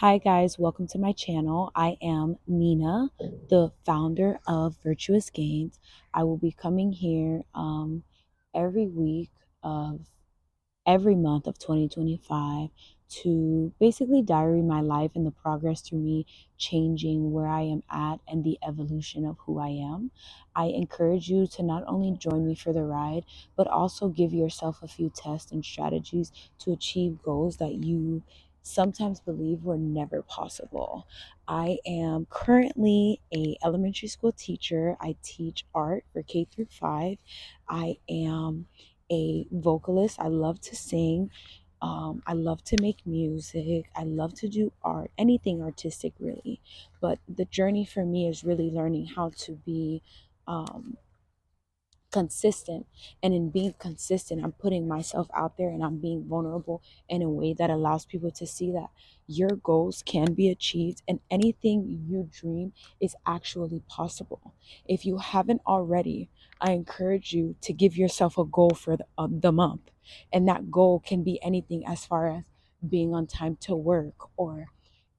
Hi, guys, welcome to my channel. I am Nina, the founder of Virtuous Gains. I will be coming here every week of every month of 2025 to basically diary my life and the progress through me changing where I am at and the evolution of who I am. I encourage you to not only join me for the ride, but also give yourself a few tests and strategies to achieve goals that you sometimes believe were never possible. I am currently a elementary school teacher. I teach art for K through 5. I am a vocalist. I love to sing. I love to make music. I love to do art, anything artistic, really. But the journey for me is really learning how to be um, consistent. And in being consistent, I'm putting myself out there and I'm being vulnerable in a way that allows people to see that your goals can be achieved and anything you dream is actually possible. If you haven't already, I encourage you to give yourself a goal for the month. And that goal can be anything as far as being on time to work, or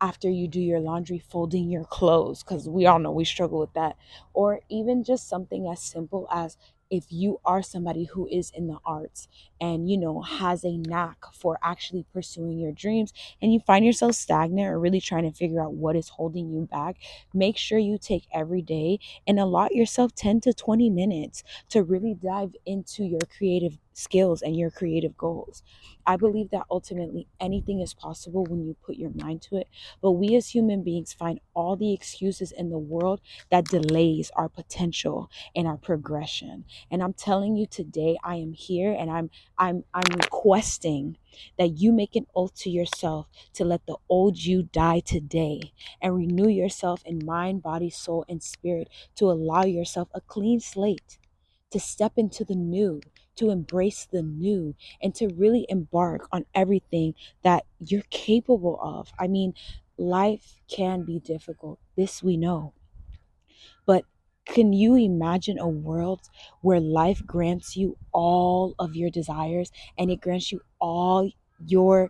after you do your laundry, folding your clothes, because we all know we struggle with that, or even just something as simple as if you are somebody who is in the arts and has a knack for actually pursuing your dreams, and you find yourself stagnant or really trying to figure out what is holding you back, make sure you take every day and allot yourself 10 to 20 minutes to really dive into your creative skills and your creative goals. I believe that ultimately anything is possible when you put your mind to it, but we as human beings find all the excuses in the world that delays our potential and our progression. And I'm telling you today, I am here and I'm requesting that you make an oath to yourself to let the old you die today and renew yourself in mind, body, soul, and spirit, to allow yourself a clean slate, to step into the new, to embrace the new, and to really embark on everything that you're capable of. I mean, life can be difficult. This we know. But can you imagine a world where life grants you all of your desires and it grants you all your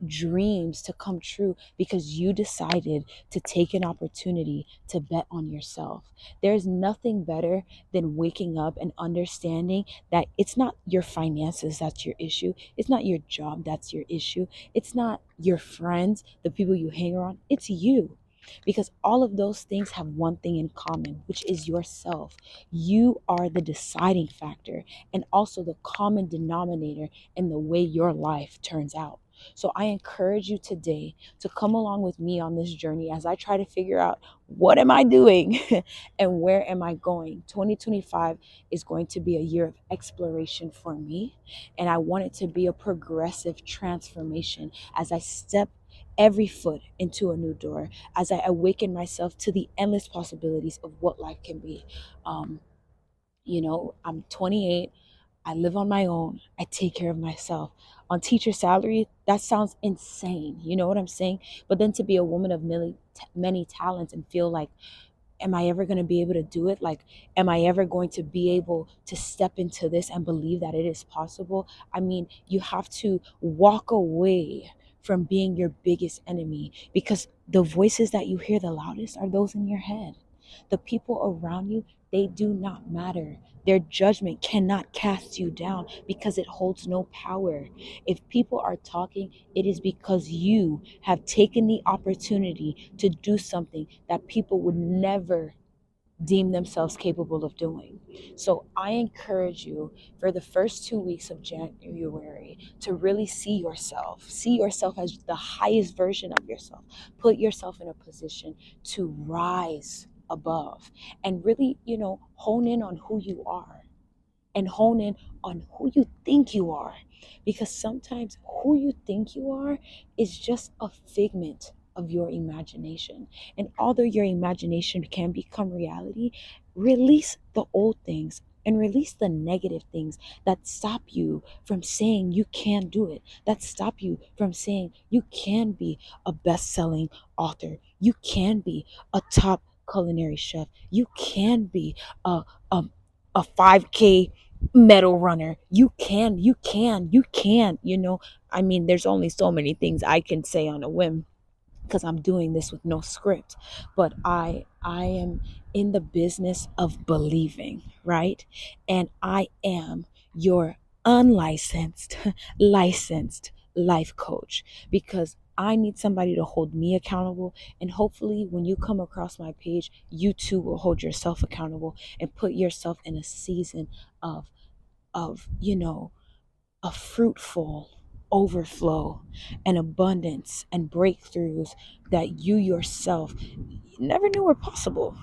dreams to come true because you decided to take an opportunity to bet on yourself? There's nothing better than waking up and understanding that it's not your finances that's your issue, it's not your job that's your issue, it's not your friends, the people you hang around, it's you. Because all of those things have one thing in common, which is yourself. You are the deciding factor and also the common denominator in the way your life turns out. So I encourage you today to come along with me on this journey as I try to figure out what am I doing and where am I going. 2025 is going to be a year of exploration for me, and I want it to be a progressive transformation as I step every foot into a new door, as I awaken myself to the endless possibilities of what life can be. Um, I'm 28. I live on my own. I take care of myself. On teacher salary, that sounds insane. You know what I'm saying? But then to be a woman of many talents and feel like, am I ever going to be able to do it? Like, am I ever going to be able to step into this and believe that it is possible? I mean, you have to walk away from being your biggest enemy, because the voices that you hear the loudest are those in your head. The people around you, they do not matter. Their judgment cannot cast you down because it holds no power. If people are talking, it is because you have taken the opportunity to do something that people would never deem themselves capable of doing. So I encourage you for the first 2 weeks of January to really see yourself as the highest version of yourself. Put yourself in a position to rise above and really, hone in on who you are and hone in on who you think you are. Because sometimes who you think you are is just a figment of your imagination. And although your imagination can become reality, release the old things and release the negative things that stop you from saying you can do it, that stop you from saying you can be a best-selling author, you can be a top culinary chef, you can be a a 5K medal runner. You can, I mean, there's only so many things I can say on a whim because I'm doing this with no script. But I am in the business of believing, right? And I am your unlicensed, licensed life coach because I need somebody to hold me accountable. And hopefully, when you come across my page, you too will hold yourself accountable and put yourself in a season of of a fruitful overflow and abundance and breakthroughs that you yourself never knew were possible.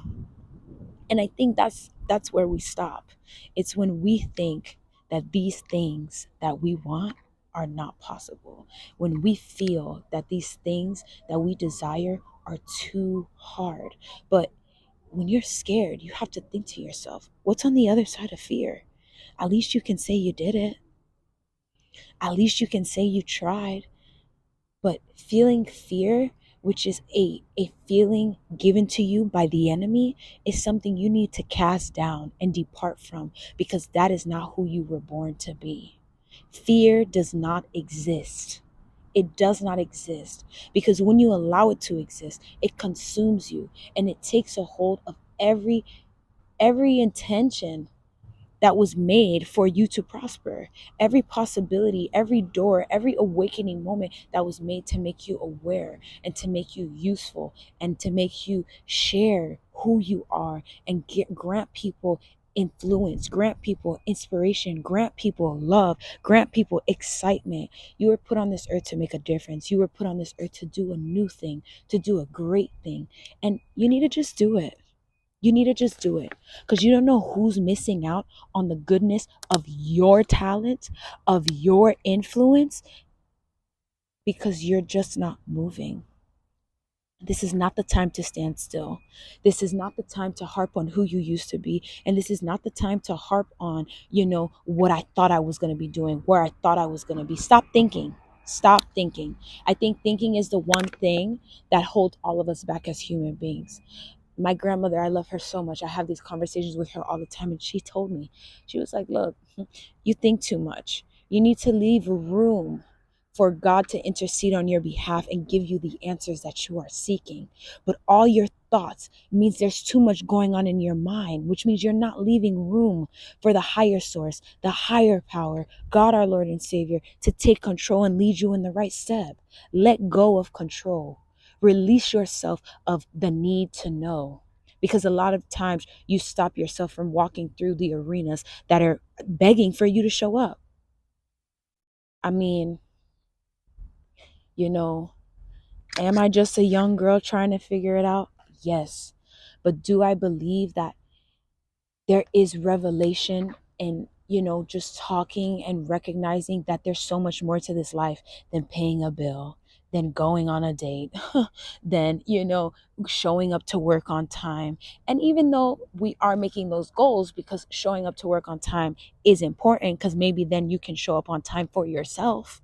And I think that's where we stop. It's when we think that these things that we want are not possible. When we feel that these things that we desire are too hard. But when you're scared, you have to think to yourself, what's on the other side of fear? At least you can say you did it. At least you can say you tried. But feeling fear, which is a feeling given to you by the enemy, is something you need to cast down and depart from because that is not who you were born to be. Fear does not exist. It does not exist because when you allow it to exist, it consumes you and it takes a hold of every intention that was made for you to prosper. Every possibility, every door, every awakening moment that was made to make you aware and to make you useful and to make you share who you are and grant people influence, grant people inspiration, grant people love, grant people excitement. You were put on this earth to make a difference. You were put on this earth to do a new thing, to do a great thing. And you need to just do it. You need to just do it because you don't know who's missing out on the goodness of your talent, of your influence, because you're just not moving. This is not the time to stand still. This is not the time to harp on who you used to be. And this is not the time to harp on, what I thought I was going to be doing, where I thought I was going to be. Stop thinking. Stop thinking. I think thinking is the one thing that holds all of us back as human beings. My grandmother, I love her so much. I have these conversations with her all the time. And she told me, she was like, look, you think too much. You need to leave room for God to intercede on your behalf and give you the answers that you are seeking. But all your thoughts means there's too much going on in your mind, which means you're not leaving room for the higher source, the higher power, God, our Lord and Savior, to take control and lead you in the right step. Let go of control. Release yourself of the need to know. Because a lot of times you stop yourself from walking through the arenas that are begging for you to show up. I mean, you know, am I just a young girl trying to figure it out? Yes. But do I believe that there is revelation and, just talking and recognizing that there's so much more to this life than paying a bill, than going on a date, than, showing up to work on time. And even though we are making those goals because showing up to work on time is important because maybe then you can show up on time for yourself.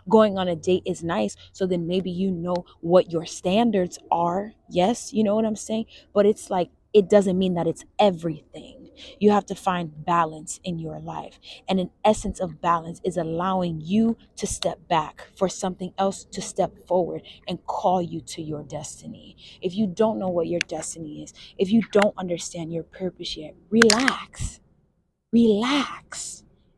Going on a date is nice. So then maybe you know what your standards are. Yes, you know what I'm saying? But it's like, it doesn't mean that it's everything. You have to find balance in your life. And an essence of balance is allowing you to step back for something else to step forward and call you to your destiny. If you don't know what your destiny is, if you don't understand your purpose yet, relax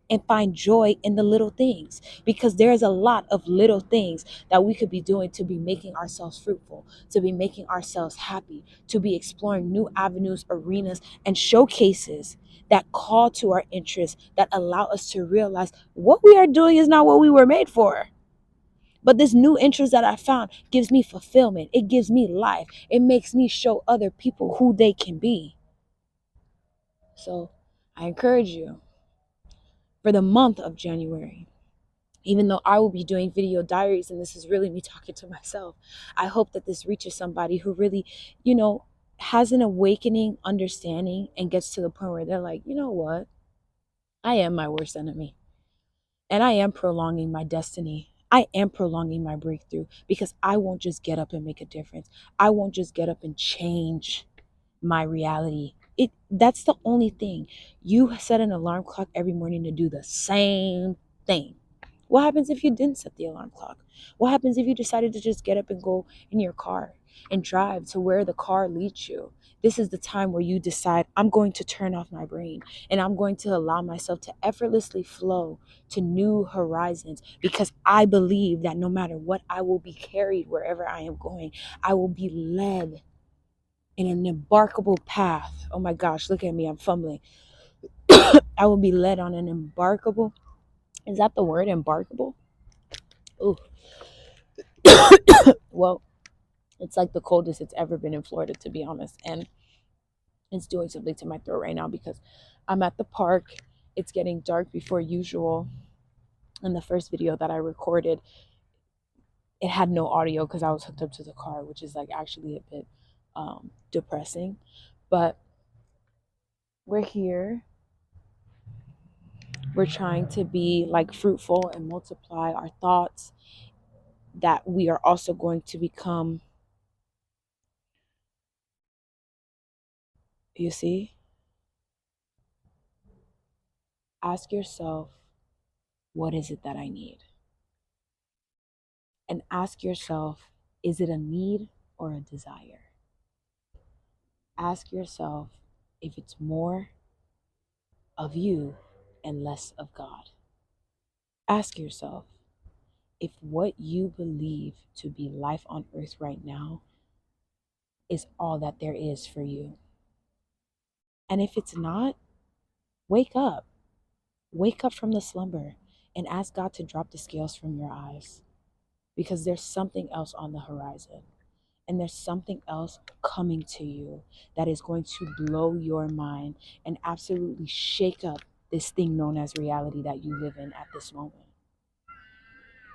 and find joy in the little things because there's a lot of little things that we could be doing to be making ourselves fruitful, to be making ourselves happy, to be exploring new avenues, arenas, and showcases that call to our interests, that allow us to realize what we are doing is not what we were made for. But this new interest that I found gives me fulfillment. It gives me life. It makes me show other people who they can be. So I encourage you for the month of January, even though I will be doing video diaries and this is really me talking to myself, I hope that this reaches somebody who really, has an awakening understanding and gets to the point where they're like, you know what? I am my worst enemy and I am prolonging my destiny. I am prolonging my breakthrough because I won't just get up and make a difference. I won't just get up and change my reality. That's the only thing. You set an alarm clock every morning to do the same thing. What happens if you didn't set the alarm clock? What happens if you decided to just get up and go in your car and drive to where the car leads you? This is the time where you decide, I'm going to turn off my brain and I'm going to allow myself to effortlessly flow to new horizons, because I believe that no matter what, I will be carried wherever I am going. I will be led in an embarkable path. Oh my gosh, look at me, I'm fumbling. I will be led on an embarkable. Is that the word, embarkable? Ooh, well, it's like the coldest it's ever been in Florida, to be honest. And it's doing something to my throat right now because I'm at the park. It's getting dark before usual. And the first video that I recorded, it had no audio because I was hooked up to the car, which is like actually a bit depressing. But we're here. We're trying to be like fruitful and multiply our thoughts, that we are also going to become, you see, ask yourself, what is it that I need? And ask yourself, is it a need or a desire? Ask yourself if it's more of you and less of God. Ask yourself if what you believe to be life on earth right now is all that there is for you. And if it's not, wake up. Wake up from the slumber and ask God to drop the scales from your eyes, because there's something else on the horizon. And there's something else coming to you that is going to blow your mind and absolutely shake up this thing known as reality that you live in at this moment.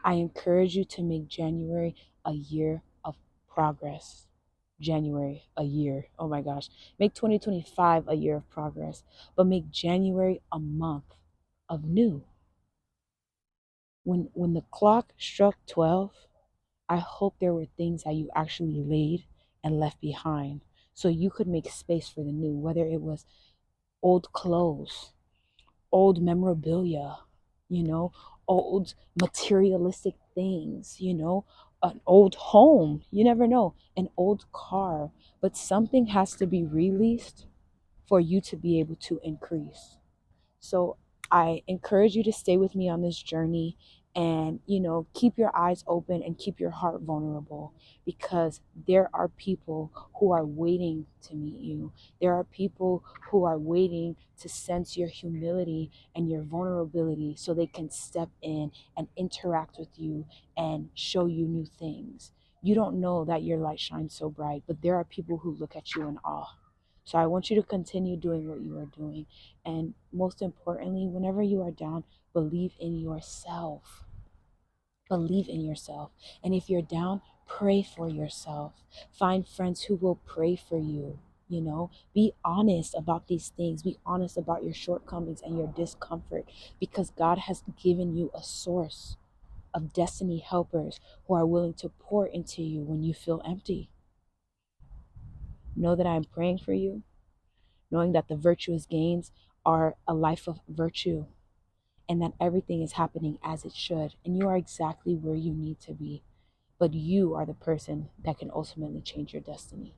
I encourage you to make January a year of progress. January, a year. Oh my gosh. Make 2025 a year of progress, but make January a month of new. When the clock struck 12, I hope there were things that you actually laid and left behind so you could make space for the new, whether it was old clothes, old memorabilia, you know, old materialistic things, an old home, you never know, an old car, but something has to be released for you to be able to increase. So I encourage you to stay with me on this journey and, keep your eyes open and keep your heart vulnerable, because there are people who are waiting to meet you. There are people who are waiting to sense your humility and your vulnerability so they can step in and interact with you and show you new things. You don't know that your light shines so bright, but there are people who look at you in awe. So I want you to continue doing what you are doing. And most importantly, whenever you are down, believe in yourself. Believe in yourself. And if you're down, pray for yourself. Find friends who will pray for you. Be honest about these things. Be honest about your shortcomings and your discomfort, because God has given you a source of destiny helpers who are willing to pour into you when you feel empty. Know that I'm praying for you, knowing that the virtuous gains are a life of virtue, and that everything is happening as it should, and you are exactly where you need to be. But you are the person that can ultimately change your destiny.